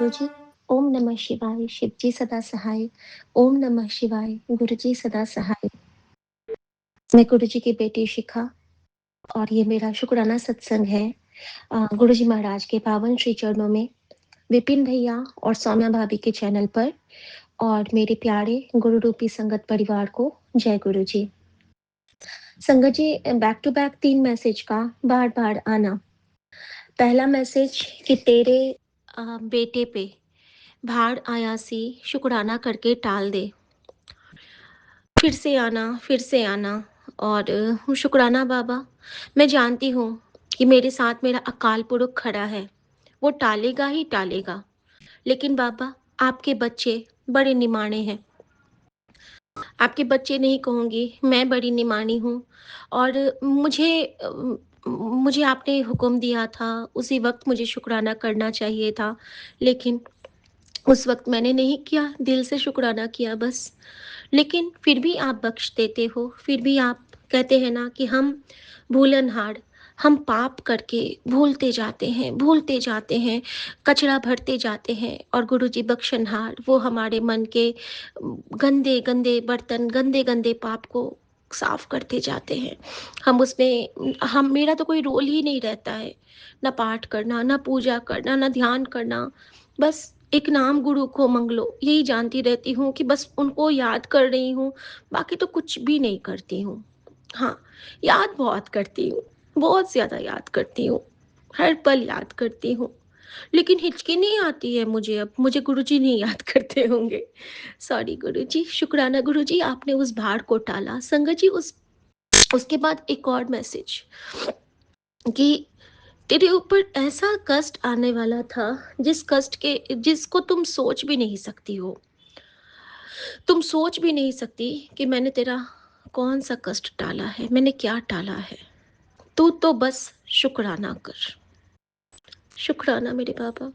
गुरुजी। ओम नमः शिवाय, शिव जी सदा सहाय। ओम नमः शिवाय, गुरुजी सदा सहाय। मैं गुरुजी की बेटी शिखा और ये मेरा शुक्राना सत्संग है गुरुजी महाराज के पावन श्री चरणों में, विपिन भैया और सौम्या भाभी के चैनल पर, और मेरे प्यारे गुरु रूपी संगत परिवार को जय गुरुजी। संगत जी, बैक टू बैक 3 मैसेज का बार-बार आना। पहला मैसेज कि तेरे बेटे पे भाड़ आया सी, शुक्राना करके टाल दे। फिर से आना। और शुक्राना बाबा, मैं जानती हूँ कि मेरे साथ मेरा अकाल पुरख खड़ा है, वो टालेगा ही टालेगा। लेकिन बाबा, आपके बच्चे बड़े निमाणे हैं। आपके बच्चे नहीं कहूँगी, मैं बड़ी निमानी हूँ। और मुझे आपने हुक्म दिया था, उसी वक़्त मुझे शुक्राना करना चाहिए था, लेकिन उस वक़्त मैंने नहीं किया, दिल से शुक्राना किया बस। लेकिन फिर भी आप बख्श देते हो, फिर भी आप कहते हैं ना कि हम भूलनहार, हम पाप करके भूलते जाते हैं, कचरा भरते जाते हैं, और गुरुजी बख्शनहार, वो हमारे मन के गंदे-गंदे बर्तन, गंदे-गंदे पाप को साफ करते जाते हैं। हम मेरा तो कोई रोल ही नहीं रहता है, ना पाठ करना, ना पूजा करना, ना ध्यान करना, बस एक नाम गुरु को मंगलो, यही जानती रहती हूँ कि बस उनको याद कर रही हूँ, बाकी तो कुछ भी नहीं करती हूँ। हाँ, याद बहुत करती हूँ, बहुत ज़्यादा याद करती हूँ, हर पल याद करती हूँ। लेकिन हिचकी नहीं आती है मुझे अब, मुझे गुरुजी नहीं याद करते होंगे। सॉरी गुरुजी, शुक्राना गुरुजी, आपने उस भाड़ को टाला। संगत जी, उसके बाद एक और मैसेज कि तेरे ऊपर ऐसा कष्ट आने वाला था, जिसको तुम सोच भी नहीं सकती हो। तुम सोच भी नहीं सकती कि मैंने तेरा कौन सा कष्ट टाला है, मैंने क्या टाला है। तू तो बस शुक्राना कर। शुक्राना मेरे बाबा।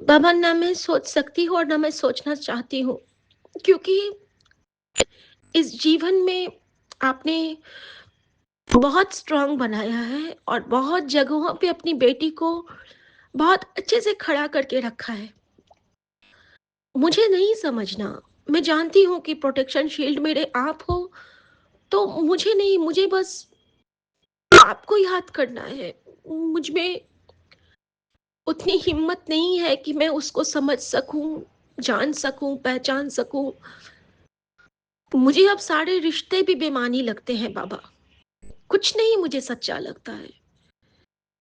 बाबा, ना मैं सोच सकती हूँ और ना मैं सोचना चाहती हूँ, क्योंकि इस जीवन में आपने बहुत स्ट्रांग बनाया है और बहुत जगहों पे अपनी बेटी को बहुत अच्छे से खड़ा करके रखा है। मुझे नहीं समझना, मैं जानती हूँ कि प्रोटेक्शन शील्ड मेरे आप हो, तो मुझे नहीं, मुझे बस आपको याद करना है। मुझ में उतनी हिम्मत नहीं है कि मैं उसको समझ सकूं, जान सकूं, पहचान सकूं। मुझे अब सारे रिश्ते भी बेमानी लगते हैं बाबा, कुछ नहीं मुझे सच्चा लगता है।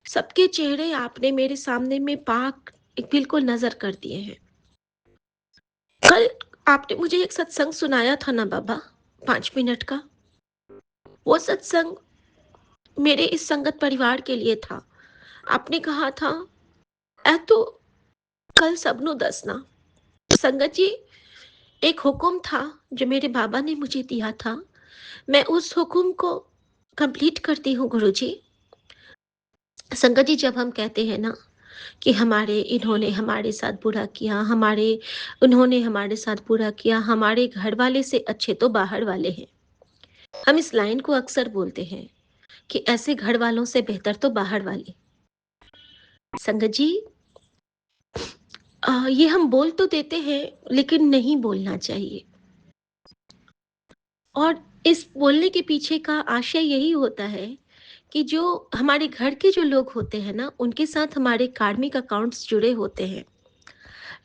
सबके चेहरे आपने मेरे सामने में पाक बिल्कुल नजर कर दिए हैं। कल आपने मुझे एक सत्संग सुनाया था ना बाबा, 5 मिनट का, वो सत्संग मेरे इस संगत परिवार के लिए था। आपने कहा था, ऐ तो कल सबनों दसना। संगत जी, एक हुक्म था जो मेरे बाबा ने मुझे दिया था, मैं उस हुक्म को कंप्लीट करती हूँ गुरुजी। संगत जी, जब हम कहते हैं ना कि इन्होंने हमारे साथ बुरा किया, उन्होंने हमारे साथ बुरा किया, हमारे घर वाले से अच्छे तो बाहर वाले हैं। हम इस लाइन को अक्सर बोलते हैं कि ऐसे घर वालों से बेहतर तो बाहर वाले। संगत जी, ये हम बोल तो देते हैं, लेकिन नहीं बोलना चाहिए। और इस बोलने के पीछे का आशय यही होता है कि जो हमारे घर के जो लोग होते हैं ना, उनके साथ हमारे कार्मिक अकाउंट्स जुड़े होते हैं,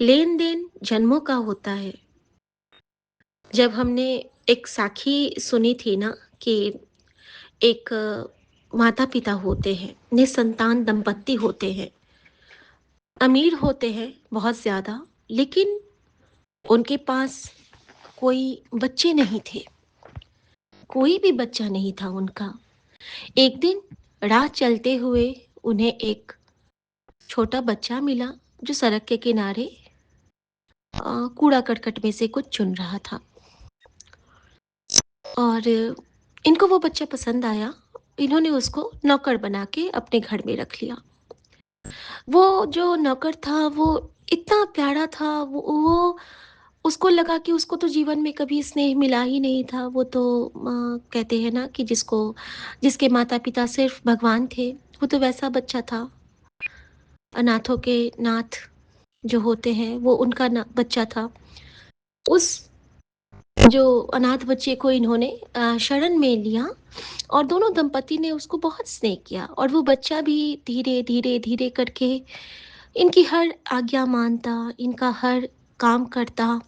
लेन देन जन्मों का होता है। जब हमने एक साखी सुनी थी ना कि एक माता पिता होते हैं, निसंतान दंपत्ति होते हैं, अमीर होते हैं बहुत ज़्यादा, लेकिन उनके पास कोई बच्चे नहीं थे, कोई भी बच्चा नहीं था उनका। एक दिन राह चलते हुए उन्हें एक छोटा बच्चा मिला, जो सड़क के किनारे कूड़ा करकट में से कुछ चुन रहा था, और इनको वो बच्चा पसंद आया। इन्होंने उसको नौकर बना के अपने घर में रख लिया। वो जो नौकर था वो इतना प्यारा था, वो उसको लगा कि उसको तो जीवन में कभी स्नेह मिला ही नहीं था। वो तो कहते हैं ना कि जिसके माता पिता सिर्फ भगवान थे, वो तो वैसा बच्चा था, अनाथों के नाथ। जो होते हैं वो उनका ना बच्चा था। उस जो अनाथ बच्चे को इन्होंने शरण में लिया और दोनों दंपति ने उसको बहुत स्नेह किया और वो बच्चा भी धीरे, धीरे, धीरे करके इनकी हर आज्ञा मानता, इनका हर काम करता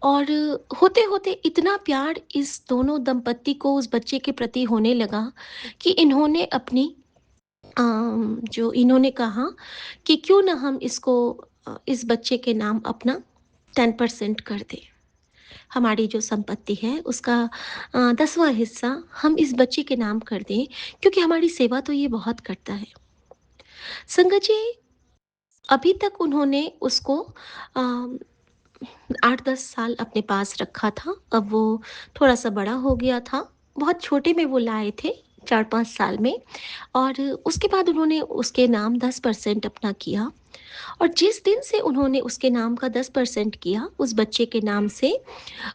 और होते-होते इतना प्यार इस दोनों दंपति को उस बच्चे के प्रति होने लगा कि इन्होंने अपनी जो इन्होंने कहा कि क्यों ना हम इसको इस बच्चे के नाम अपना 10% कर दें। हमारी जो संपत्ति है उसका 10वां हिस्सा हम इस बच्चे के नाम कर दें क्योंकि हमारी सेवा तो ये बहुत करता है। संगत जी, अभी तक उन्होंने उसको अ, 8-10 साल अपने पास रखा था। अब वो थोड़ा-सा बड़ा हो गया था। बहुत छोटे में वो लाए थे, 4-5 साल में और उसके बाद उन्होंने उसके नाम 10% अपना किया और जिस दिन से उन्होंने उसके नाम का 10% किया, उस बच्चे के नाम से,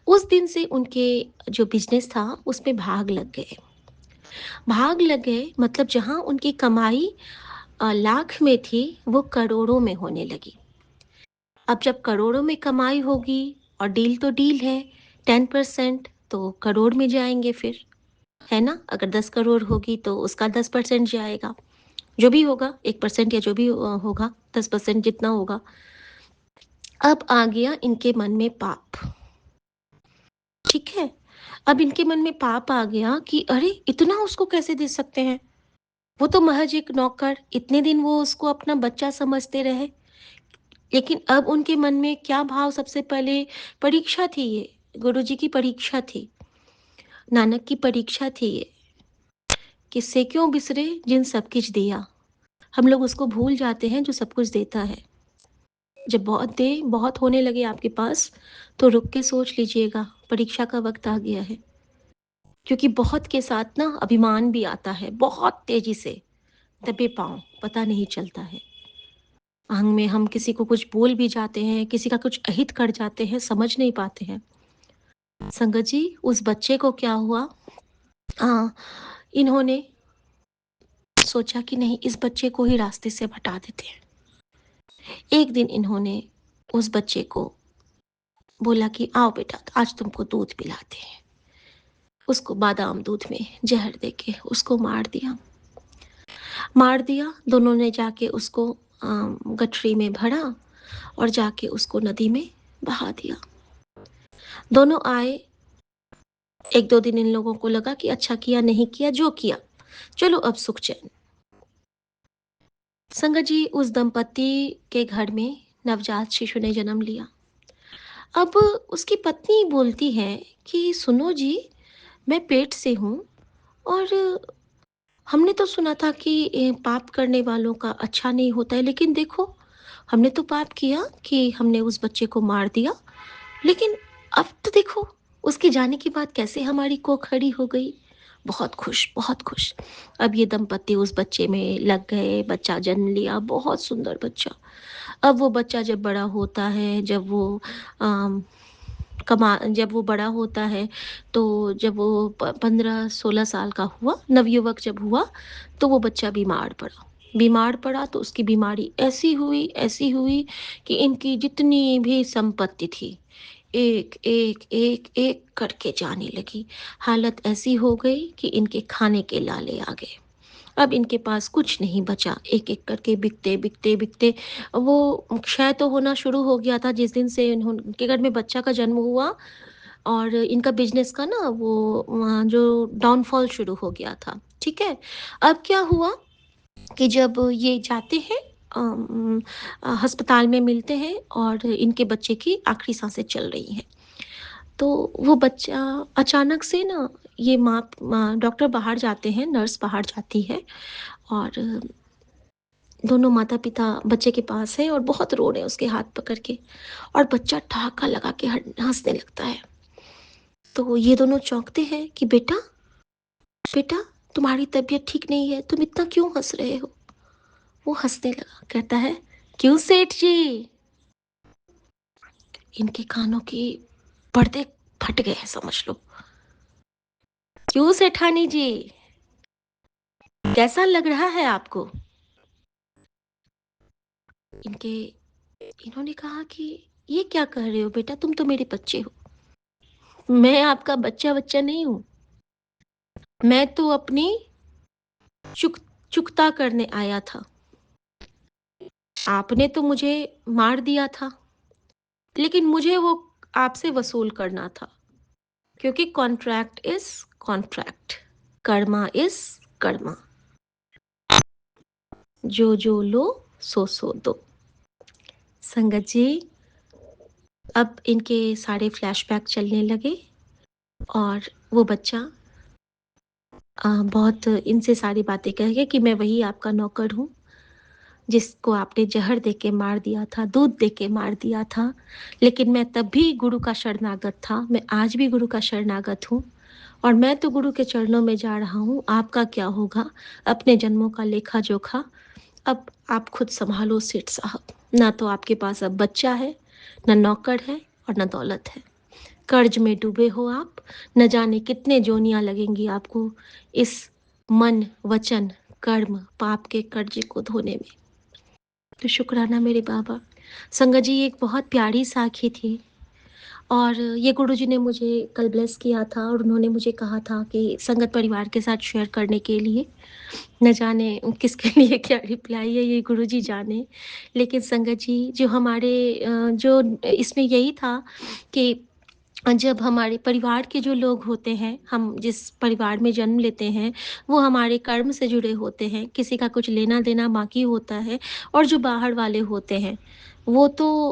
उस दिन से उनके जो बिज़नेस था, उसमें भाग लग गए। भाग लग गए मतलब जहाँ उनकी कमाई लाख में थी, वो करोड़ों में होने लगी। अब जब करोड़ों में कमाई होगी और डील तो डील है, 10% तो करोड़ में जाएँगे फिर, है ना? अगर 10 करोड़ होगी तो उसका 10% जाएगा। जो भी होगा 1% या जो भी होगा 10% जितना होगा। अब आ गया इनके मन में पाप, ठीक है? अब इनके मन में पाप आ गया कि अरे! इतना उसको कैसे दे सकते हैं? वो तो महज़ एक नौकर, इतने दिन वो उसको अपना बच्चा समझते रहे। लेकिन अब उनके मन में क्या भाव सबसे पहले परीक्षा थी ये, गुरुजी की परीक्षा थी, नानक की परीक्षा थी ये, किससे क्यों बिसरे जिन सब किछ दिया। हम लोग उसको भूल जाते हैं जो सब कुछ देता है। जब बहुत होने लगे आपके पास, तो रुक के सोच लीजिएगा, परीक्षा का वक़्त आ गया है। क्योंकि बहुत के साथ ना अभिमान भी आता है, बहुत तेज़ी से, दबे पाँव, पता नहीं चलता है। अहं में हम किसी को कुछ बोल भी जाते हैं, किसी का कुछ अहित कर जाते हैं, समझ नहीं पाते हैं। संगत जी, उस बच्चे को क्या हुआ इन्होंने सोचा कि नहीं इस बच्चे को ही रास्ते से हटा देते हैं। एक दिन इन्होंने उस बच्चे को बोला कि आओ बेटा आज तुमको दूध पिलाते हैं। उसको बादाम दूध में ज़हर देके उसको मार दिया। मार दिया, दोनों ने जाके उसको गठरी में भरा और जाके उसको नदी में बहा दिया। दोनों आए, 1-2 दिन इन लोगों को लगा कि अच्छा किया, नहीं किया, जो किया, चलो अब सुख चैन। संगत जी, उस दंपति के घर में नवजात शिशु ने जन्म लिया। अब उसकी पत्नी बोलती है कि सुनो जी, मैं पेट से हूँ और हमने तो सुना था कि पाप करने वालों का अच्छा नहीं होता है, लेकिन देखो, हमने तो पाप किया कि हमने उस बच्चे को मार दिया, लेकिन अब तो देखो, उसके जाने के बाद कैसे हमारी कोख खड़ी हो गई। बहुत खुश, बहुत खुश। अब ये दंपति उस बच्चे में लग गए, बच्चा जन्म लिया, बहुत सुंदर बच्चा। अब वो बच्चा जब बड़ा होता है, अम, जब वो बड़ा होता है, तो जब वो 15-16 साल का हुआ, नवयुवक जब हुआ, तो वो बच्चा बीमार पड़ा। बीमार पड़ा तो उसकी बीमारी ऐसी हुई कि इनकी जितनी भी संपत्ति थी, एक करके जाने लगी। हालत ऐसी हो गई कि इनके खाने के लाले आ गए। अब इनके पास कुछ नहीं बचा, एक-एक करके बिकते वो क्षय तो होना शुरू हो गया था जिस दिन से उनके घर में बच्चा का जन्म हुआ और इनका बिज़नेस का ना वो जो डाउनफॉल शुरू हो गया था, ठीक है? अब क्या हुआ कि जब ये जाते हैं अस्पताल में मिलते हैं और इनके बच्चे की आखिरी साँसें चल रही हैं। तो वो बच्चा अचानक से ना ये डॉक्टर बाहर जाते हैं, नर्स बाहर जाती है और दोनों माता-पिता बच्चे के पास हैं और बहुत रो रहे हैं उसके हाथ पकड़ के और बच्चा ठहाका लगा के हँसने लगता है। तो ये दोनों चौंकते हैं कि बेटा, बेटा तुम्हारी तबीयत ठीक नहीं है, तुम इतना क्यों हँस रहे हो? वो हँसने लगा, कहता है, "क्यों सेठ जी?" इनके कानों के पर्दे फट गए हैं समझ लो। "क्यों सेठानी जी, कैसा लग रहा है आपको?" इनके इन्होंने कहा कि ये क्या कह रहे हो बेटा, तुम तो मेरे बच्चे हो। मैं आपका बच्चा-वच्चा नहीं हूँ। मैं तो अपनी चुक चुकता करने आया था। आपने तो मुझे मार दिया था, लेकिन मुझे वो आपसे वसूल करना था, क्योंकि contract is contract, Karma is Karma. जो लो, सो दो। संगत जी, अब इनके सारे फ्लैशबैक चलने लगे और वो बच्चा बहुत इनसे सारी बातें कह गया कि मैं वही आपका नौकर हूँ, जिसको आपने ज़हर दे के मार दिया था, दूध दे के मार दिया था। लेकिन मैं तब भी गुरु का शरणागत था, मैं आज भी गुरु का शरणागत हूँ और मैं तो गुरु के चरणों में जा रहा हूँ, आपका क्या होगा? अपने जन्मों का लेखा-जोखा अब आप खुद सँभालो सेठ साहब। ना तो आपके पास अब बच्चा है, ना नौकर है और ना दौलत है। कर्ज में डूबे हो आप, न जाने कितने जोनियाँ लगेंगी आपको इस मन, वचन, कर्म, पाप के कर्जे को धोने में। तो शुक्राना मेरे बाबा। संगत जी, ये एक बहुत प्यारी साखी थी और ये गुरुजी ने मुझे कल ब्लेस किया था और उन्होंने मुझे कहा था कि संगत परिवार के साथ शेयर करने के लिए। न जाने किसके लिए क्या रिप्लाई है, ये गुरुजी जाने। लेकिन संगत जी, जो हमारे जो इसमें यही था कि जब हमारे परिवार के जो लोग होते हैं, हम जिस परिवार में जन्म लेते हैं, वो हमारे कर्म से जुड़े होते हैं, किसी का कुछ लेना-देना बाकी होता है और जो बाहर वाले होते हैं, वो तो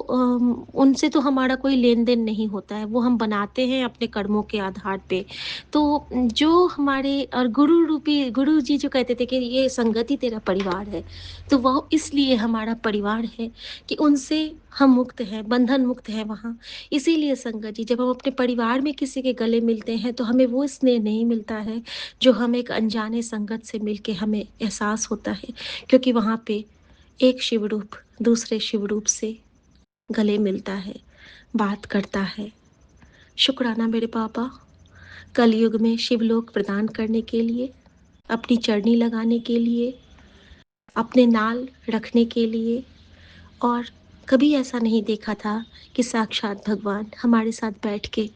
उनसे तो हमारा कोई लेन-देन नहीं होता है, वो हम बनाते हैं अपने कर्मों के आधार पे। तो जो हमारे और गुरु रूपी गुरुजी जो कहते थे कि ये संगत ही तेरा परिवार है, तो वो इसलिए हमारा परिवार है कि उनसे हम मुक्त हैं, बंधन मुक्त हैं वहाँ। इसीलिए संगत जी, जब हम अपने परिवार में किसी के गले मिलते हैं तो हमें वो स्नेह नहीं मिलता है जो हमें एक अनजाने संगत से मिलके हमें एहसास होता है, क्योंकि वहाँ पे एक शिव रूप दूसरे शिव रूप से गले मिलता है, बात करता है। शुक्राना मेरे पापा, कलयुग में शिवलोक प्रदान करने के लिए, अपनी चरनी लगाने के लिए, अपने नाल रखने के लिए। और कभी ऐसा नहीं देखा था कि साक्षात भगवान हमारे साथ बैठ के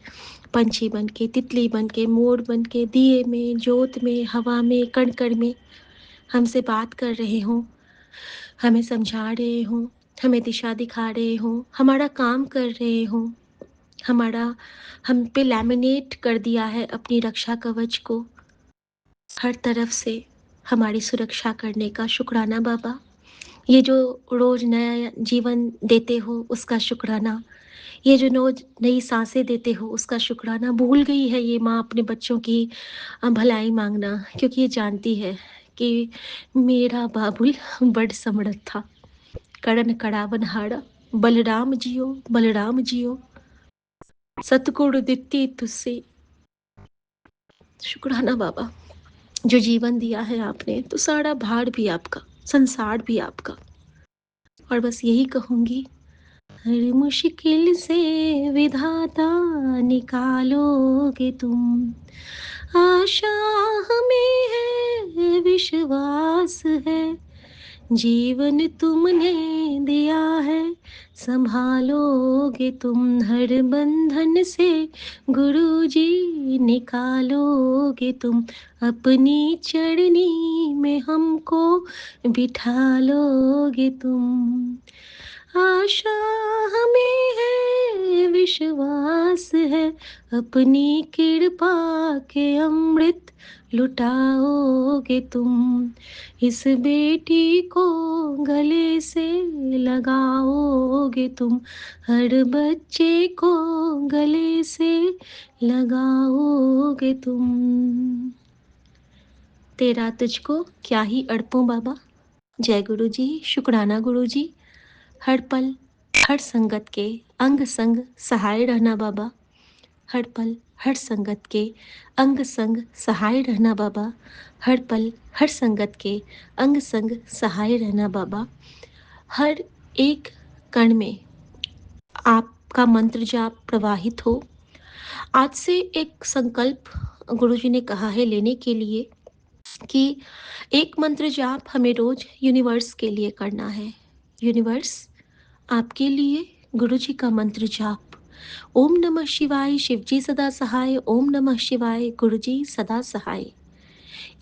पंछी बन के, तितली बन के, मोर बन के, दिए में, जोत में, हवा में, कण-कण में हमसे बात कर रहे हों, हमें समझा रहे हों, हमें दिशा दिखा रहे हों, हमारा काम कर रहे हों, हमारा हम पे लैमिनेट कर दिया है अपनी रक्षा कवच को, हर तरफ से हमारी सुरक्षा करने का शुक्राना बाबा। ये जो रोज़ नया जीवन देते हो उसका शुक्राना, ये जो रोज़ नई साँसें देते हो उसका शुक्राना। भूल गई है ये माँ अपने बच्चों की भलाई माँगना, क्योंकि ये जानती है कि मेरा बाबुल बड़ समर्थ था, कड़न कड़ावन हारा, बलराम जियो, सतगुरु दित्ती तुझसे। शुक्राना बाबा, जो जीवन दिया है आपने तो सारा भार भी आपका, संसार भी आपका। और बस यही कहूँगी, हर मुश्किल से विधाता निकालोगे तुम, आशा हमें है, विश्वास है, जीवन तुमने दिया है, संभालोगे तुम, हर बंधन से गुरुजी निकालोगे तुम, अपनी चरनी में हमको बिठा लोगे तुम। आशा हमें है, विश्वास है, अपनी कृपा के अमृत लुटाओगे तुम, इस बेटी को गले से लगाओगे तुम, हर बच्चे को गले से लगाओगे तुम। तेरा तुझको क्या ही अड़पूं बाबा। जय गुरु जी, शुक्राना गुरु जी। हर पल, हर संगत के अंग संग सहाय रहना बाबा। हर पल, हर संगत के अंग संग सहाय रहना बाबा। हर पल, हर संगत के अंग संग सहाय रहना बाबा। हर एक कण में आपका मंत्र जाप प्रवाहित हो। आज से एक संकल्प गुरुजी ने कहा है लेने के लिए कि एक मंत्र जाप हमें रोज यूनिवर्स के लिए करना है। यूनिवर्स, आपके लिए गुरुजी का मंत्र जाप। ओम नमः शिवाय शिवजी सदा सहाय, ओम नमः शिवाय गुरुजी सदा सहाय।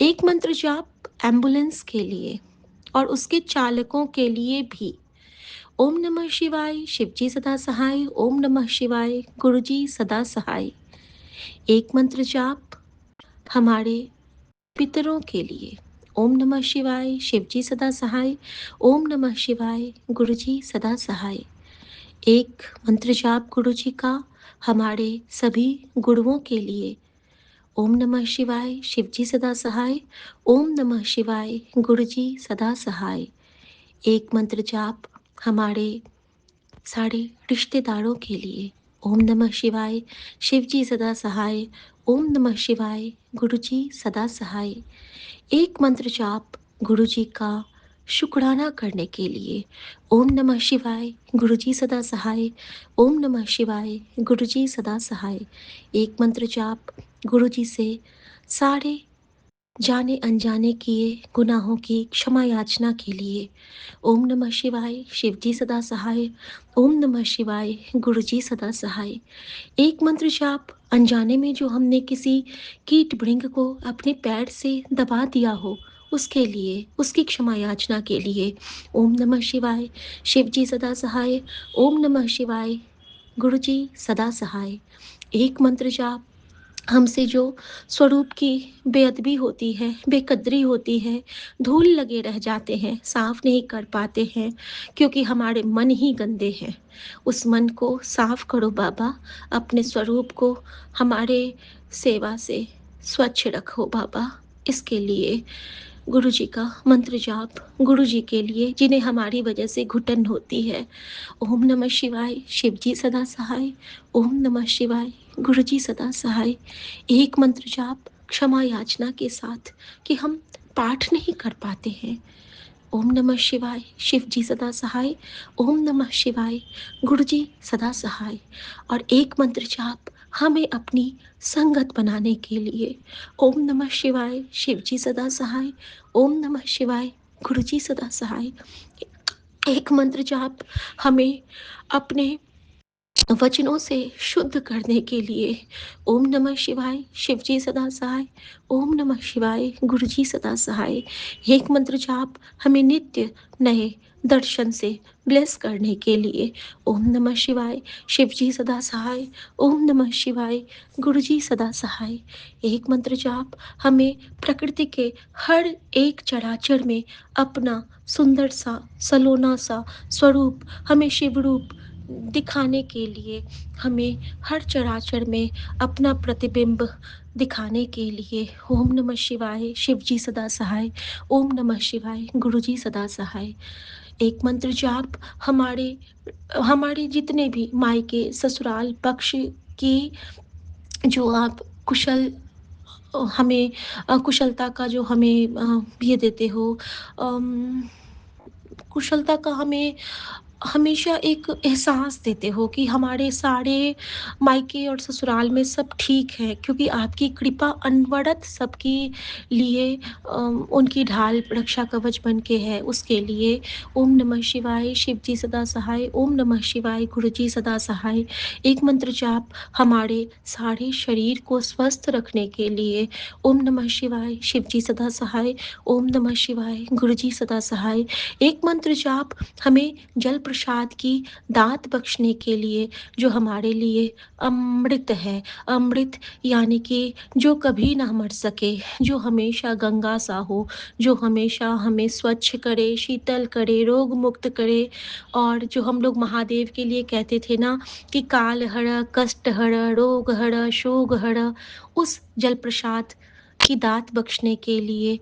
एक मंत्र जाप एम्बुलेंस के लिए और उसके चालकों के लिए भी। ओम नमः शिवाय शिवजी सदा सहाय, ओम नमः शिवाय गुरुजी सदा सहाय। एक मंत्र जाप हमारे पितरों के लिए। ओम नमः शिवाय शिवजी सदा सहाय, ओम नमः शिवाय गुरुजी सदा सहाय। एक मंत्र जाप गुरु जी का हमारे सभी गुरुओं के लिए। ओम नमः शिवाय शिवजी सदा सहाय, ओम नमः शिवाय गुरु जी सदा सहाय। एक मंत्र जाप हमारे सारे रिश्तेदारों के लिए। ओम नमः शिवाय शिवजी सदा सहाय, ओम नमः शिवाय गुरु जी सदा सहाय। एक मंत्र जाप गुरु जी का शुक्राना करने के लिए। ओम नमः शिवाय गुरु जी सदा सहाय, ओम नमः शिवाय गुरु जी सदा सहाय। एक मंत्र जाप गुरु जी से सारे जाने अनजाने किए गुनाहों की क्षमा याचना के लिए। ओम नमः शिवाय शिवजी सदा सहाय, ओम नमः शिवाय गुरु जी सदा सहाय। एक मंत्र जाप अनजाने में जो हमने किसी कीट भृंग को अपने पैर से दबा दिया हो, उसके लिए, उसकी क्षमा याचना के लिए। ओम नमः शिवाय शिवजी सदा सहाय, ओम नमः शिवाय गुरु जी सदा सहाय। एक मंत्र जाप हमसे जो स्वरूप की बेअदबी होती है, बेकदरी होती है, धूल लगे रह जाते हैं, साफ नहीं कर पाते हैं क्योंकि हमारे मन ही गंदे हैं। उस मन को साफ करो बाबा, अपने स्वरूप को हमारे सेवा से स्वच्छ रखो बाबा। इसके लिए गुरु जी का मंत्र जाप गुरु जी के लिए जिन्हें हमारी वजह से घुटन होती है। ओम नमः शिवाय शिवजी सदा सहाय, ओम नमः शिवाय गुरु जी सदा सहाय। एक मंत्र जाप क्षमा याचना के साथ कि हम पाठ नहीं कर पाते हैं। ओम नमः शिवाय शिवजी सदा सहाय, ओम नमः शिवाय गुरु जी सदा सहाय। और एक मंत्र जाप हमें अपनी संगत बनाने के लिए। ओम नमः शिवाय शिवजी सदा सहाय, ओम नमः शिवाय गुरु जी सदा सहाय। एक मंत्र जाप हमें अपने वचनों से शुद्ध करने के लिए। ओम नमः शिवाय शिवजी सदा सहाय, ओम नमः शिवाय गुरु जी सदा सहाय। एक मंत्र जाप हमें नित्य नए दर्शन से ब्लेस करने के लिए। ओम नमः शिवाय शिवजी सदा सहाय, ओम नमः शिवाय गुरु जी सदा सहाय। एक मंत्र जाप हमें प्रकृति के हर एक चराचर में अपना सुंदर सा सलोना सा स्वरूप, हमें शिव रूप दिखाने के लिए, हमें हर चराचर में अपना प्रतिबिंब दिखाने के लिए। ओम नमः शिवाय शिवजी सदा सहाय, ओम नमः शिवाय गुरु जी सदा सहाय। एक मंत्र जाप हमारे हमारे जितने भी मायके ससुराल पक्ष की जो आप कुशल हमें कुशलता का जो हमें ये देते हो, अम, कुशलता का हमें हमेशा एक एहसास देते हो कि हमारे सारे मायके और ससुराल में सब ठीक है क्योंकि आपकी कृपा अनवरत सबके लिए उनकी ढाल रक्षा कवच बन के है। उसके लिए ओम नमः शिवाय शिवजी सदा सहाय, ओम नमः शिवाय गुरु जी सदा सहाय। एक मंत्र जाप हमारे सारे शरीर को स्वस्थ रखने के लिए। ओम नमः शिवाय शिवजी सदा सहाय, ओम नमः शिवाय गुरु जी सदा सहाय। एक मंत्र जाप हमें जल प्रसाद की दात बख्शने के लिए, जो हमारे लिए अमृत है। अमृत यानी कि जो कभी ना मर सके, जो हमेशा गंगा सा हो, जो हमेशा हमें स्वच्छ करे, शीतल करे, रोग मुक्त करे। और जो हम लोग महादेव के लिए कहते थे ना कि काल हर, कष्ट हर, रोग हर, शोक हर, उस जल प्रसाद की दात बख्शने के लिए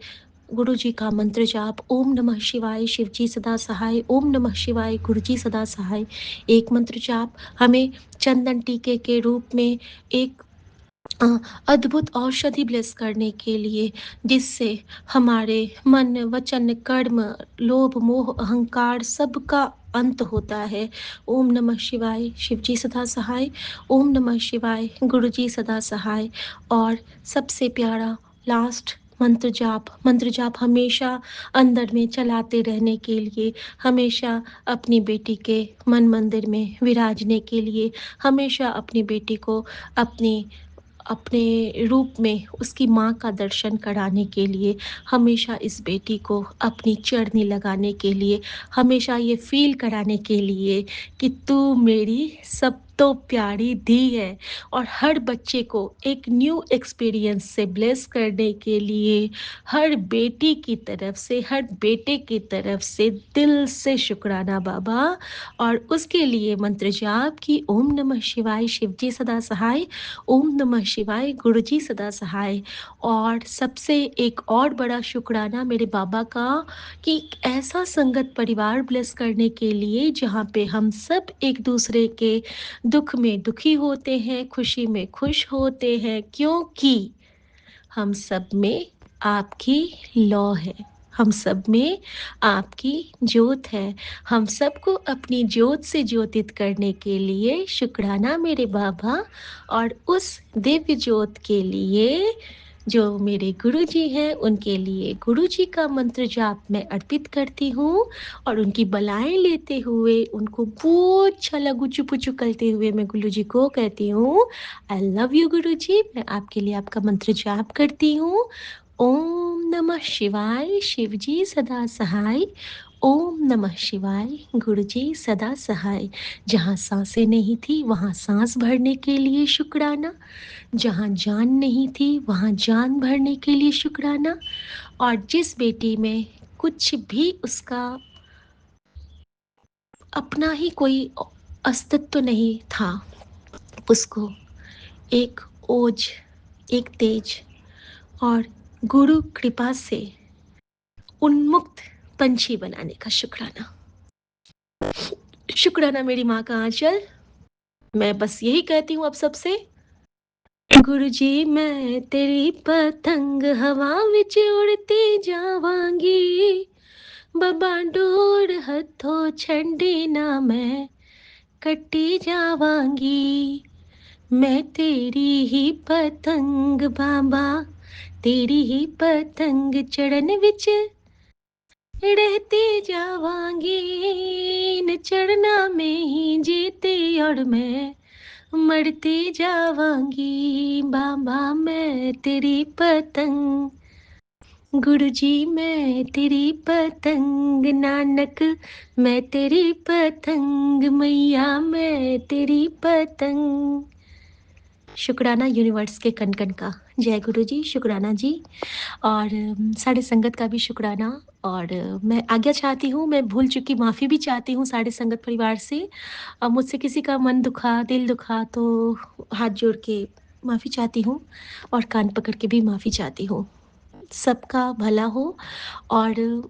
गुरु जी का मंत्र जाप। ओम नमः शिवाय शिवजी सदा सहाय, ओम नमः शिवाय गुरु जी सदा सहाय। एक मंत्र जाप हमें चंदन टीके के रूप में एक अ, अद्भुत औषधि ब्लेस करने के लिए, जिससे हमारे मन वचन कर्म लोभ मोह अहंकार सबका अंत होता है। ओम नमः शिवाय शिवजी सदा सहाय, ओम नमः शिवाय गुरु जी सदा सहाय। और सबसे प्यारा लास्ट मंत्र जाप हमेशा अंदर में चलाते रहने के लिए, हमेशा अपनी बेटी के मन मंदिर में विराजने के लिए, हमेशा अपनी बेटी को अपनी अपने रूप में उसकी माँ का दर्शन कराने के लिए, हमेशा इस बेटी को अपनी चरनी लगाने के लिए, हमेशा ये फ़ील कराने के लिए कि तू मेरी सब तो प्यारी धी है। और हर बच्चे को एक न्यू एक्सपीरियंस से ब्लेस करने के लिए, हर बेटी की तरफ से, हर बेटे की तरफ से दिल से शुक्राना बाबा। और उसके लिए मंत्र जाप कि ओम नमः शिवाय शिवजी सदा सहाय, ओम नमः शिवाय गुरुजी सदा सहाय। और सबसे एक और बड़ा शुक्राना मेरे बाबा का कि एक ऐसा संगत परिवार ब्लेस करने के लिए जहाँ पे हम सब एक दूसरे के दुख में दुखी होते हैं, खुशी में खुश होते हैं, क्योंकि हम सब में आपकी लौ है, हम सब में आपकी ज्योत है। हम सबको अपनी ज्योत से ज्योतित करने के लिए शुक्राना मेरे बाबा। और उस दिव्य ज्योत के लिए जो मेरे गुरुजी हैं, उनके लिए गुरुजी का मंत्र जाप मैं अर्पित करती हूँ। और उनकी बलाएँ लेते हुए, उनको बहुत छला गुचु-पुचु करते हुए मैं गुरुजी को कहती हूँ, आई लव यू गुरुजी। मैं आपके लिए आपका मंत्र जाप करती हूँ। ओम नमः शिवाय शिवजी सदा सहाय, ओम नमः शिवाय गुरुजी सदा सहाय। जहाँ साँसें नहीं थी, वहाँ साँस भरने के लिए शुक्राना, जहाँ जान नहीं थी, वहाँ जान भरने के लिए शुक्राना। और जिस बेटी में कुछ भी उसका अपना ही कोई अस्तित्व नहीं था, उसको एक ओज, एक तेज और गुरु कृपा से उन्मुक्त पंछी बनाने का शुक्राना। शुक्राना मेरी माँ का आंचल। मैं बस यही कहती हूँ अब सबसे, गुरुजी मैं तेरी पतंग हवा विच उड़ती जावांगी, बाबा डोर हथों छंडी ना मैं कटी जावांगी। मैं तेरी ही पतंग बाबा, तेरी ही पतंग चढ़न विच रहती जावांगी, न चढ़ना में ही जीती और मैं मरती जावांगी। बाबा मैं तेरी पतंग, गुरुजी मैं तेरी पतंग, नानक मैं तेरी पतंग, मैया मैं तेरी पतंग। शुक्राना यूनिवर्स के कण-कण का। जय गुरुजी, शुक्राना जी। और सारे संगत का भी शुक्राना। और मैं आज्ञा चाहती हूँ, मैं भूल चुकी माफ़ी भी चाहती हूँ सारे संगत परिवार से। मुझसे किसी का मन दुखा, दिल दुखा तो हाथ जोड़ के माफ़ी चाहती हूँ और कान पकड़ के भी माफ़ी चाहती हूँ। सबका भला हो। और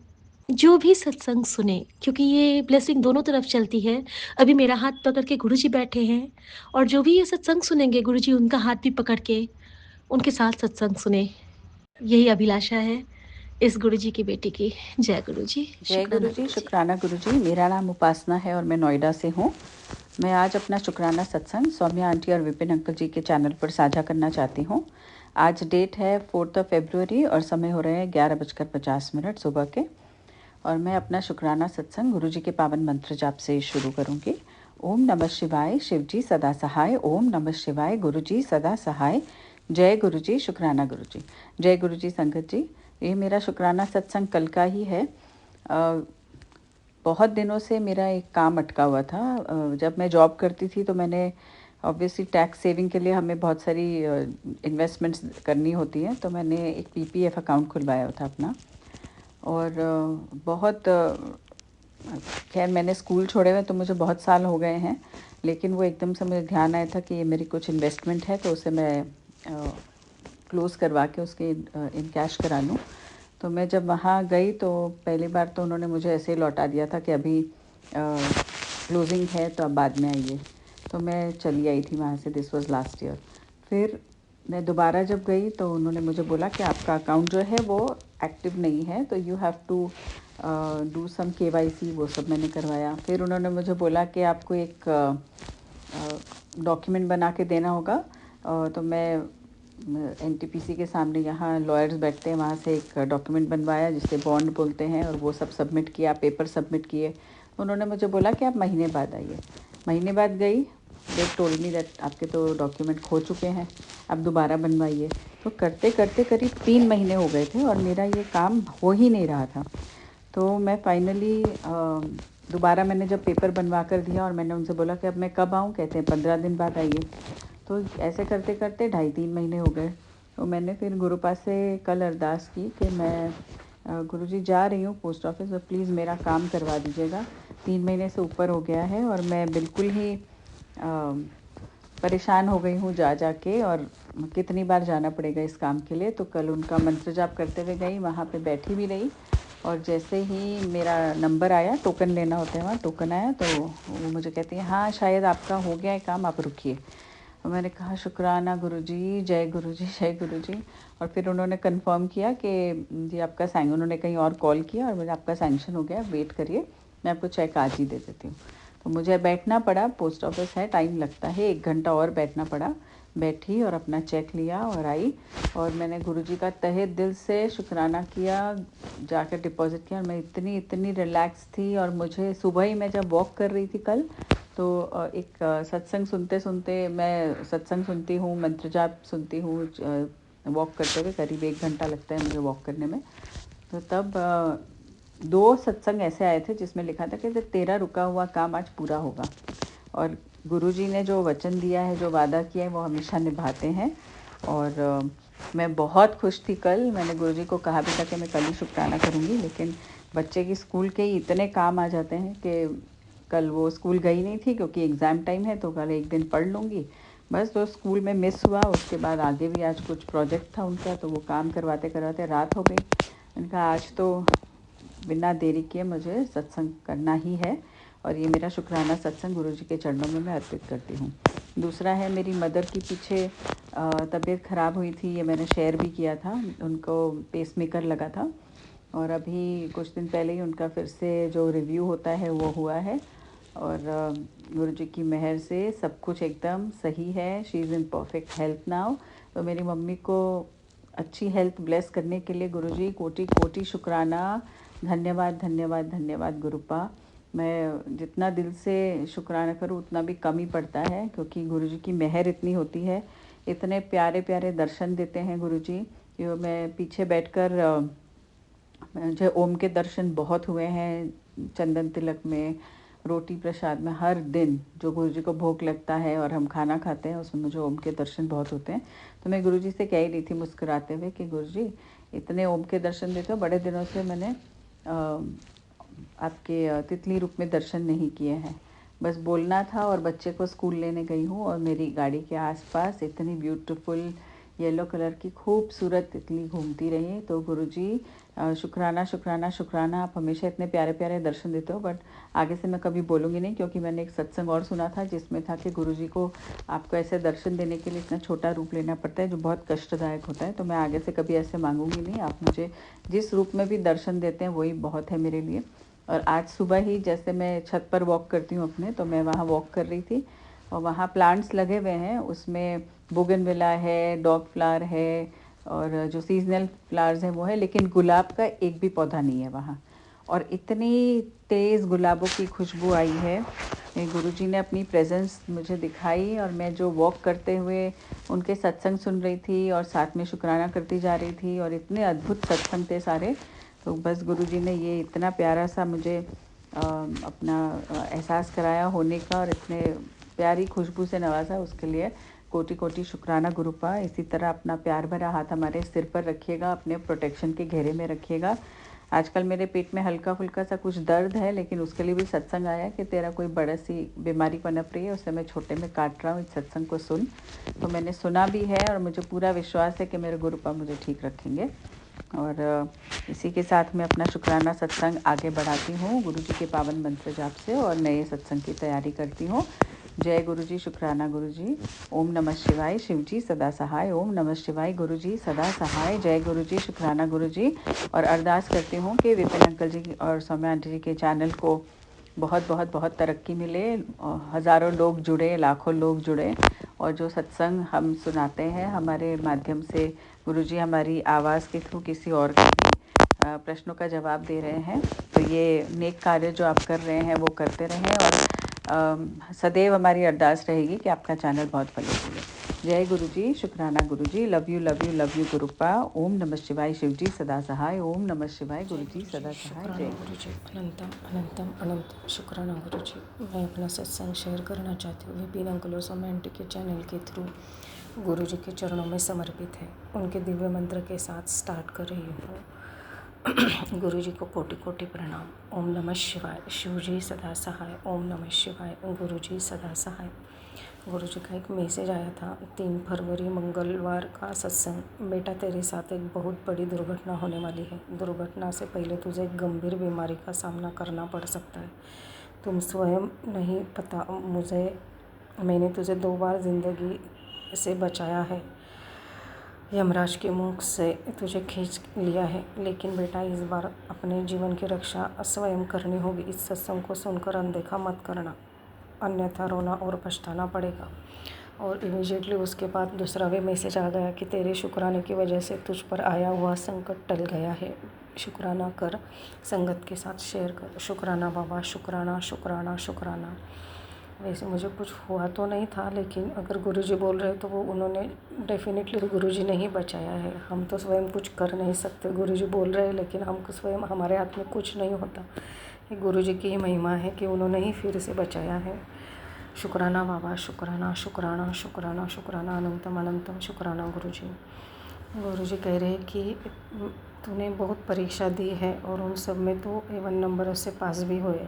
जो भी सत्संग सुने, क्योंकि ये ब्लेसिंग दोनों तरफ चलती है। अभी मेरा हाथ पकड़ के गुरुजी बैठे हैं और जो भी ये सत्संग सुनेंगे, गुरुजी उनका हाथ भी पकड़ के उनके साथ सत्संग सुने। यही अभिलाषा है इस गुरुजी की बेटी की। जय गुरुजी, जय शुक्राना गुरुजी, गुरुजी। शुक्राना गुरुजी। मेरा नाम उपासना है और मैं नोएडा से हूँ। मैं आज अपना शुक्राना सत्संग सौम्या आंटी और विपिन अंकल जी के चैनल पर साझा करना चाहती हूँ। आज डेट है 4 फरवरी और समय हो रहे हैं 11:50 सुबह के। और मैं अपना शुक्राना सत्संग गुरुजी के पावन मंत्र जाप से शुरू करूँगी। ओम नमः शिवाय शिवजी सदा सहाय, ओम नमः शिवाय गुरुजी सदा सहाय। जय गुरुजी, शुक्राना गुरुजी। जय गुरुजी संगत जी। ये मेरा शुक्राना सत्संग कल का ही है। बहुत दिनों से मेरा एक काम अटका हुआ था। जब मैं जॉब करती थी तो मैंने ऑब्वियसली टैक्स सेविंग के लिए हमें बहुत सारी इन्वेस्टमेंट्स करनी होती हैं, तो मैंने एक पीपीएफ अकाउंट खुलवाया था अपना। और बहुत खैर मैंने स्कूल छोड़े हुए तो मुझे बहुत साल हो गए हैं, लेकिन वो एकदम से मुझे ध्यान आया था कि ये मेरी कुछ इन्वेस्टमेंट है, तो उसे मैं क्लोज़ करवा के उसके इन कैश करा लूँ। तो मैं जब वहाँ गई तो पहली बार तो उन्होंने मुझे ऐसे ही लौटा दिया था कि अभी क्लोजिंग है तो अब बाद में आइए। तो मैं चली आई थी वहाँ से। This was last year. फिर मैं दोबारा जब गई तो उन्होंने मुझे बोला कि आपका अकाउंट जो है वो एक्टिव नहीं है, तो you have to do some KYC. वो सब मैंने करवाया। फिर उन्होंने मुझे बोला कि आपको एक डॉक्यूमेंट बना के देना होगा। तो मैं एनटीपीसी के सामने, यहाँ लॉयर्स बैठते हैं, वहाँ से एक डॉक्यूमेंट बनवाया जिसे बॉन्ड बोलते हैं, और वो सब सबमिट किया, पेपर सबमिट किए। उन्होंने मुझे बोला कि आप महीने बाद आइए। महीने बाद गई, दे टोल्ड मी दैट आपके तो डॉक्यूमेंट खो चुके हैं, आप दोबारा बनवाइए। तो करते करते करीब 3 महीने हो गए थे और मेरा ये काम हो ही नहीं रहा था। तो मैं फाइनली दोबारा मैंने जब पेपर बनवा कर दिया और मैंने उनसे बोला कि अब मैं कब आऊँ, कहते हैं 15 दिन बाद आइए। तो ऐसे करते करते 2.5-3 महीने हो गए। तो मैंने फिर गुरुपा से कल अरदास की कि मैं गुरुजी जा रही हूँ पोस्ट ऑफिस, और प्लीज़ मेरा काम करवा दीजिएगा। 3 महीने से ऊपर हो गया है और मैं बिल्कुल ही परेशान हो गई हूँ जा जा के, और कितनी बार जाना पड़ेगा इस काम के लिए। तो कल उनका मंत्र जाप करते हुए गई, वहाँ पे बैठी भी रही, और जैसे ही मेरा नंबर आया, टोकन लेना होता है वहाँ, टोकन आया, तो वो मुझे कहती है हाँ शायद आपका हो गया है काम, आप रुकिए। और मैंने कहा शुक्राना गुरुजी, जय गुरुजी, जय गुरुजी। और फिर उन्होंने कंफर्म किया कि जी आपका उन्होंने कहीं और कॉल किया और मुझे आपका सैंक्शन हो गया, वेट करिए, मैं आपको चेक आज ही दे देती हूँ। तो मुझे बैठना पड़ा, पोस्ट ऑफिस है, टाइम लगता है, 1 घंटा और बैठना पड़ा। बैठी और अपना चेक लिया और आई, और मैंने गुरुजी का तहे दिल से शुक्राना किया, जाकर डिपॉज़िट किया। और मैं इतनी इतनी रिलैक्स थी, और मुझे सुबह ही मैं जब वॉक कर रही थी कल, तो एक सत्संग सुनते सुनते, मैं सत्संग सुनती हूँ, मंत्र जाप सुनती हूँ, वॉक करते हुए करीब 1 घंटा लगता है मुझे वॉक करने में। तो तब 2 सत्संग ऐसे आए थे जिसमें लिखा था कि तेरा रुका हुआ काम आज पूरा होगा, और गुरुजी ने जो वचन दिया है, जो वादा किया है, वो हमेशा निभाते हैं। और मैं बहुत खुश थी कल। मैंने गुरुजी को कहा भी था कि मैं कल ही शुक्राना करूँगी, लेकिन बच्चे की स्कूल के ही इतने काम आ जाते हैं कि कल वो स्कूल गई नहीं थी क्योंकि एग्ज़ाम टाइम है, तो कल एक दिन पढ़ लूँगी बस। तो स्कूल में मिस हुआ, उसके बाद आगे भी आज कुछ प्रोजेक्ट था उनका, तो वो काम करवाते करवाते रात हो गई। मैंने कहा आज तो बिना देरी किए मुझे सत्संग करना ही है, और ये मेरा शुक्राना सत्संग गुरुजी के चरणों में मैं अर्पित करती हूँ। दूसरा है, मेरी मदर की पीछे तबीयत ख़राब हुई थी, ये मैंने शेयर भी किया था, उनको पेसमेकर लगा था, और अभी कुछ दिन पहले ही उनका फिर से जो रिव्यू होता है वो हुआ है, और गुरुजी की मेहर से सब कुछ एकदम सही है। She is in perfect health now. तो मेरी मम्मी को अच्छी हेल्थ ब्लेस करने के लिए गुरुजी कोटि कोटि शुक्राना, धन्यवाद धन्यवाद धन्यवाद गुरुपा। मैं जितना दिल से शुक्राना करूँ उतना भी कम ही पड़ता है, क्योंकि गुरुजी की मेहर इतनी होती है, इतने प्यारे प्यारे दर्शन देते हैं गुरुजी। मैं पीछे बैठकर मुझे ओम के दर्शन बहुत हुए हैं, चंदन तिलक में, रोटी प्रसाद में, हर दिन जो गुरुजी को भोग लगता है और हम खाना खाते हैं उसमें मुझे ओम के दर्शन बहुत होते हैं। तो मैं गुरुजी से कह ही रही थी मुस्कुराते हुए कि गुरुजी इतने ओम के दर्शन देते हो, बड़े दिनों से मैंने आपके तितली रूप में दर्शन नहीं किए हैं। बस बोलना था, और बच्चे को स्कूल लेने गई हूँ, और मेरी गाड़ी के आसपास इतनी ब्यूटीफुल येलो कलर की खूबसूरत तितली घूमती रही। तो गुरुजी शुक्राना शुक्राना शुक्राना, आप हमेशा इतने प्यारे प्यारे दर्शन देते हो। बट आगे से मैं कभी बोलूँगी नहीं, क्योंकि मैंने एक सत्संग और सुना था जिसमें था कि गुरुजी को आपको ऐसे दर्शन देने के लिए इतना छोटा रूप लेना पड़ता है जो बहुत कष्टदायक होता है। तो मैं आगे से कभी ऐसे मांगूंगी नहीं, आप मुझे जिस रूप में भी दर्शन देते हैं वही बहुत है मेरे लिए। और आज सुबह ही जैसे मैं छत पर वॉक करती हूँ अपने, तो मैं वहाँ वॉक कर रही थी, और वहाँ प्लांट्स लगे हुए हैं, उसमें बोगनविला है, डॉग फ्लावर है, और जो सीजनल फ्लावर्स हैं वो है, लेकिन गुलाब का एक भी पौधा नहीं है वहाँ। और इतनी तेज़ गुलाबों की खुशबू आई है। गुरुजी ने अपनी प्रेजेंस मुझे दिखाई, और मैं जो वॉक करते हुए उनके सत्संग सुन रही थी और साथ में शुक्राना करती जा रही थी, और इतने अद्भुत सत्संग थे सारे। तो बस गुरुजी ने ये इतना प्यारा सा मुझे अपना एहसास कराया होने का, और इतने प्यारी खुशबू से नवाजा, उसके लिए कोटि कोटि शुक्राना गुरुपा। इसी तरह अपना प्यार भरा हाथ हमारे सिर पर रखिएगा, अपने प्रोटेक्शन के घेरे में रखिएगा। आजकल मेरे पेट में हल्का फुल्का सा कुछ दर्द है, लेकिन उसके लिए भी सत्संग आया कि तेरा कोई बड़ा सी बीमारी पनप रही है, उसे मैं छोटे में काट रहा हूँ, इस सत्संग को सुन। तो मैंने सुना भी है, और मुझे पूरा विश्वास है कि मेरे गुरुपा मुझे ठीक रखेंगे। और इसी के साथ मैं अपना शुक्राना सत्संग आगे बढ़ाती हूँ गुरुजी के पावन मंत्र जाप से, और नए सत्संग की तैयारी करती हूँ। जय गुरुजी, शुक्राना गुरुजी, ओम नमः शिवाय, शिवजी सदा सहाय, ओम नमः शिवाय, गुरुजी सदा सहाय, जय गुरुजी, शुक्राना गुरुजी। और अरदास करती हूँ कि विपिन अंकल जी और सौम्या आंटी जी के चैनल को बहुत बहुत बहुत तरक्की मिले, हज़ारों लोग जुड़े, लाखों लोग जुड़े, और जो सत्संग हम सुनाते हैं हमारे माध्यम से, गुरुजी हमारी आवाज़ के थ्रू किसी और के प्रश्नों का जवाब दे रहे हैं। तो ये नेक कार्य जो आप कर रहे हैं वो करते रहें, और सदैव हमारी अरदास रहेगी कि आपका चैनल बहुत फले फूले। जय गुरुजी, शुक्राना Guruji, love you love you love you गुरुपा। ओम नमः शिवाय, शिवजी सदा सहाय। ओम नमः शिवाय, गुरुजी सदा सहाय। जय गुरुजी, अनंतम अनंतम अनंतम शुक्राना गुरुजी। मैं अपना सत्संग शेयर करना चाहती हूँ विपिन अंकल सोमेंटी के चैनल के थ्रू, गुरुजी के चरणों में समर्पित है। उनके दिव्य मंत्र के साथ स्टार्ट कर रही हूँ। गुरुजी को कोटि कोटि प्रणाम। ओम नमः शिवाय, शिवजी सदा सहाय। ओम नमः शिवाय, गुरुजी सदा सहाय। गुरुजी का एक मैसेज आया था 3 फरवरी मंगलवार का सत्संग। बेटा, तेरे साथ एक बहुत बड़ी दुर्घटना होने वाली है। दुर्घटना से पहले तुझे एक गंभीर बीमारी का सामना करना पड़ सकता है। तुम स्वयं नहीं पता, मैंने तुझे 2 बार ज़िंदगी से बचाया है। यमराज के मुख से तुझे खींच लिया है, लेकिन बेटा इस बार अपने जीवन की रक्षा स्वयं करनी होगी। इस सत्संग को सुनकर अनदेखा मत करना, अन्यथा रोना और पछताना पड़ेगा। और इमीडिएटली उसके बाद दूसरा भी मैसेज आ गया कि तेरे शुक्राने की वजह से तुझ पर आया हुआ संकट टल गया है। शुक्राना कर, संगत के साथ शेयर कर। शुक्राना बाबा, शुक्राना शुक्राना शुक्राना। वैसे मुझे कुछ हुआ तो नहीं था, लेकिन अगर गुरुजी बोल रहे तो वो उन्होंने डेफिनेटली गुरुजी ने ही बचाया है। हम तो स्वयं कुछ कर नहीं सकते। गुरुजी बोल रहे हैं लेकिन हमको स्वयं, हमारे हाथ में कुछ नहीं होता। ये गुरुजी की ही महिमा है कि उन्होंने ही फिर से बचाया है। शुक्राना बाबा, शुक्राना शुक्राना शुक्राना शुक्राना, अनंतम अनंतम शुक्राना गुरुजी। गुरुजी कह रहे हैं कि तूने बहुत परीक्षा दी है और उन सब में तो A1 नंबरों से पास भी हुए।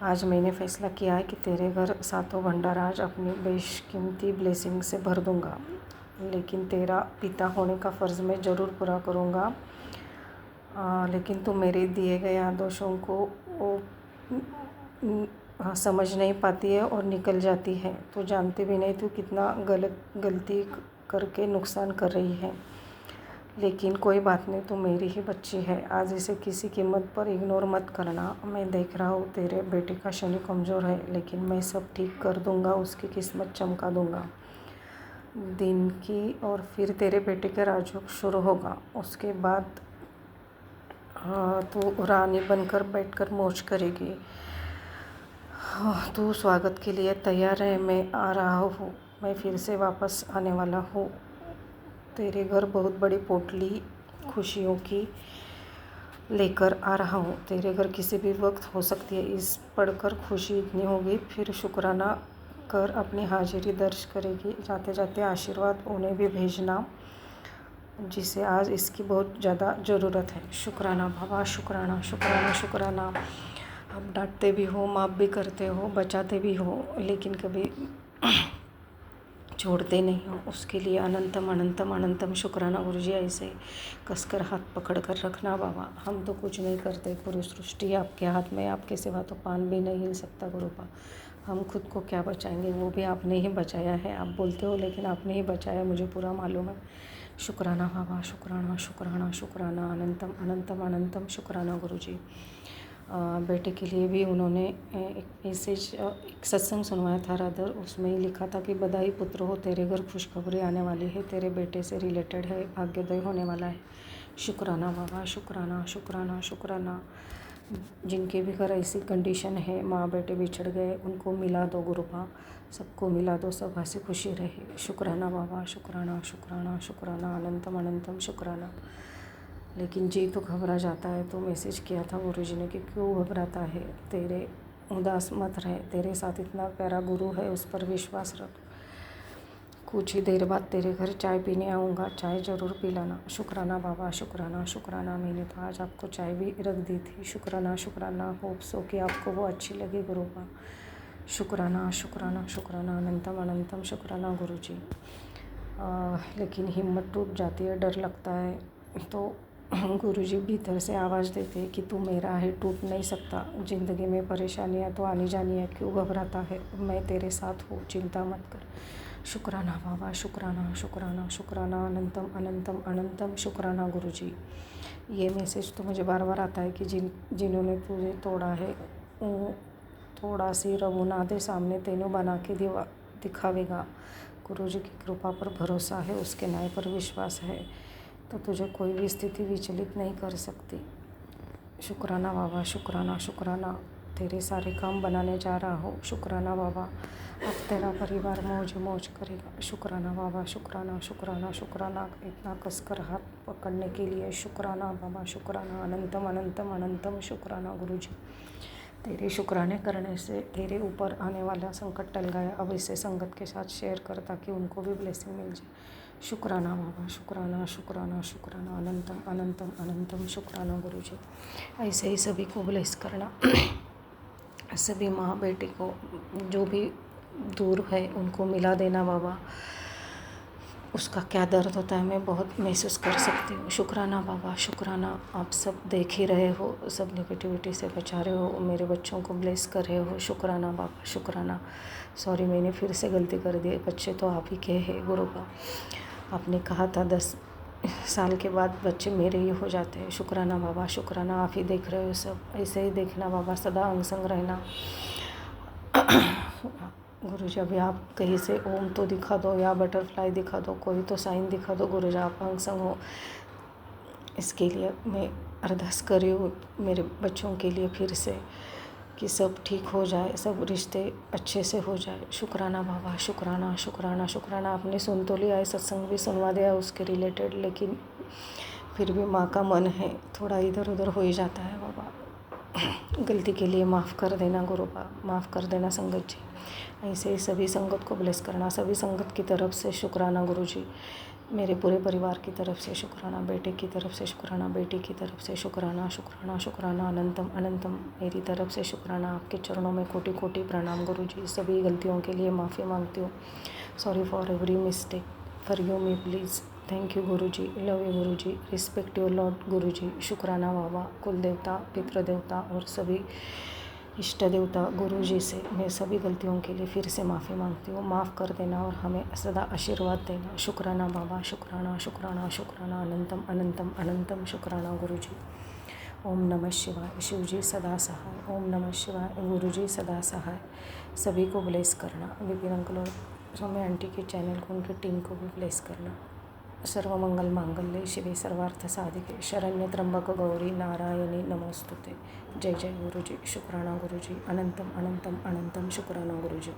आज मैंने फैसला किया है कि तेरे घर 7 भंडार आज अपनी बेशकीमती ब्लेसिंग से भर दूंगा, लेकिन तेरा पिता होने का फ़र्ज़ मैं ज़रूर पूरा करूंगा। लेकिन तू मेरे दिए गए आदेशों को समझ नहीं पाती है और निकल जाती है। तू जानती भी नहीं तू कितना गलती करके नुकसान कर रही है। लेकिन कोई बात नहीं, तू मेरी ही बच्ची है। आज इसे किसी कीमत पर इग्नोर मत करना। मैं देख रहा हूँ तेरे बेटे का शनि कमज़ोर है, लेकिन मैं सब ठीक कर दूँगा, उसकी किस्मत चमका दूँगा दिन की। और फिर तेरे बेटे का राजयोग शुरू होगा। उसके बाद तू रानी बनकर बैठकर मौज करेगी। तू स्वागत के लिए तैयार है। मैं आ रहा हूँ, मैं फिर से वापस आने वाला हूँ। तेरे घर बहुत बड़ी पोटली खुशियों की लेकर आ रहा हूँ। तेरे घर किसी भी वक्त हो सकती है। इस पढ़कर खुशी इतनी होगी, फिर शुक्राना कर अपनी हाजिरी दर्ज करेगी। जाते जाते आशीर्वाद उन्हें भी भेजना जिसे आज इसकी बहुत ज़्यादा ज़रूरत है। शुक्राना बाबा, शुक्राना शुक्राना शुक्राना। आप डांटते भी हो, माफ़ भी करते हो, बचाते भी हो, लेकिन कभी छोड़ते नहीं हो। उसके लिए अनंतम अनंतम अनंतम शुक्राना गुरुजी। ऐसे कसकर हाथ पकड़ कर रखना बाबा। हम तो कुछ नहीं करते, पूरी सृष्टि आपके हाथ में। आपके सिवा तो पान भी नहीं हिल सकता गुरुपा। हम खुद को क्या बचाएंगे, वो भी आपने ही बचाया है। आप बोलते हो लेकिन आपने ही बचाया, मुझे पूरा मालूम है। शुक्राना बाबा, शुक्राना शुक्राना शुक्राना, अनंतम अनंतम अनंतम शुक्राना गुरुजी। बेटे के लिए भी उन्होंने एक मैसेज, एक सत्संग सुनवाया था रादर। उसमें ही लिखा था कि बधाई पुत्र हो, तेरे घर खुशखबरी आने वाली है, तेरे बेटे से रिलेटेड है, भाग्योदय होने वाला है। शुक्राना बाबा, शुक्राना शुक्राना शुक्राना। जिनके भी घर ऐसी कंडीशन है, माँ बेटे बिछड़ गए, उनको मिला दो गुरुपा, सबको मिला दो, सब हंसी खुशी रहे। शुक्राना बाबा, शुक्राना शुक्राना शुक्राना, अनंतम अनंतम शुक्राना। लेकिन जी तो घबरा जाता है। तो मैसेज किया था गुरुजी ने कि क्यों घबराता है, तेरे उदास मत रहे, तेरे साथ इतना प्यारा गुरु है, उस पर विश्वास रख। कुछ ही देर बाद तेरे घर चाय पीने आऊँगा, चाय ज़रूर पिलाना। शुक्राना बाबा, शुक्राना शुक्राना। मैंने तो आज आपको चाय भी रख दी थी। शुक्राना शुक्राना। होप सो कि आपको वो अच्छी लगी गुरुपा। शुक्राना शुक्राना शुक्राना, अनंतम अनंतम शुक्राना गुरुजी। लेकिन हिम्मत टूट जाती है, डर लगता है। तो गुरुजी भीतर से आवाज़ देते हैं कि तू मेरा है, टूट नहीं सकता। ज़िंदगी में परेशानियाँ तो आनी जानी है, क्यों घबराता है, मैं तेरे साथ हूँ, चिंता मत कर। शुक्राना बाबा, शुक्राना शुक्राना शुक्राना, अनंतम अनंतम अनंतम शुक्राना गुरुजी। ये मैसेज तो मुझे बार बार आता है कि जिन्होंने तुझे तोड़ा है थोड़ा सी रवूना दे सामने तेनों बना के दिखावेगा। गुरु जी की कृपा पर भरोसा है, उसके न्याय पर विश्वास है, तो तुझे कोई भी स्थिति विचलित नहीं कर सकती। शुक्राना बाबा, शुक्राना शुक्राना, तेरे सारे काम बनाने जा रहा हो। शुक्राना बाबा, अब तेरा परिवार मौज मौज करेगा। शुक्राना बाबा, शुक्राना शुक्राना शुक्राना, इतना कसकर हाथ पकड़ने के लिए शुक्राना बाबा, शुक्राना, अनंतम अनंतम अनंतम शुक्राना गुरु जी। तेरे शुक्राने करने से तेरे ऊपर आने वाला संकट टल गया। अब इसे संगत के साथ शेयर कर ताकि उनको भी ब्लेसिंग मिल जाए। शुक्राना बाबा, शुक्राना शुक्राना शुक्राना, अनंतम अनंतम अनंतम शुक्राना गुरु जी। ऐसे ही सभी को ब्लेस करना। सभी माँ बेटी को जो भी दूर है उनको मिला देना बाबा। उसका क्या दर्द होता है मैं बहुत महसूस कर सकती हूँ। शुक्राना बाबा, शुक्राना, आप सब देख ही रहे हो, सब नेगेटिविटी से बचा रहे हो, मेरे बच्चों को ब्लेस कर रहे हो। शुक्राना बाबा, शुक्राना। सॉरी, मैंने फिर से गलती कर दी। बच्चे तो आप ही के हैं गुरु का। आपने कहा था 10 साल के बाद बच्चे मेरे ही हो जाते हैं। शुक्राना बाबा, शुक्राना, आप ही देख रहे हो सब। ऐसे ही देखना बाबा, सदा अंग संग रहना। गुरु जी, अभी आप कहीं से ओम तो दिखा दो या बटरफ्लाई दिखा दो, कोई तो साइन दिखा दो गुरु जी, आप अंग संग हो। इसके लिए मैं अरदास कर रही हूँ मेरे बच्चों के लिए फिर से, कि सब ठीक हो जाए, सब रिश्ते अच्छे से हो जाए। शुक्राना बाबा, शुक्राना शुक्राना शुक्राना। आपने सुन तो लिया है, सत्संग भी सुनवा दिया उसके रिलेटेड, लेकिन फिर भी माँ का मन है, थोड़ा इधर उधर हो ही जाता है बाबा। गलती के लिए माफ़ कर देना गुरु बा, माफ़ कर देना संगत जी। ऐसे ही सभी संगत को ब्लेस करना। सभी संगत की तरफ से शुक्राना गुरु जी। मेरे पूरे परिवार की तरफ से शुक्राना, बेटे की तरफ से शुक्राना, बेटी की तरफ से शुक्राना, शुक्राना शुक्राना, अनंतम अनंतम मेरी तरफ से शुक्राना। आपके चरणों में कोटि कोटि प्रणाम गुरु जी। सभी गलतियों के लिए माफ़ी मांगती हूँ। Sorry for every mistake, forgive me please. Thank you Guru ji, love you Guru ji, respect your Lord गुरु जी। शुक्राना बाबा, कुल देवता, पितृ देवता और सभी इष्ट देवता गुरु जी से मैं सभी गलतियों के लिए फिर से माफ़ी मांगती हूँ। माफ़ कर देना और हमें सदा आशीर्वाद देना। शुक्राना बाबा, शुक्राना शुक्राना शुक्राना, अनंतम अनंतम अनंतम शुक्राना गुरु जी। ओम नमः शिवाय। शिव जी सदा सहाय। ओम नमः शिवाय। गुरु जी सदा सहाय। सभी को ब्लेस करना। विपिन अंकल और सौम्या आंटी के चैनल को, उनकी टीम को भी ब्लेस करना। सर्वमंगल मांगल्ये शिवे सर्वार्थ साधिके शरण्य त्र्यंबक गौरी नारायणी नमोस्तुते। जय जय गुरु जी। शुक्राना गुरु जी। अनंतम अनंतम अनंतम शुक्राना गुरु जी।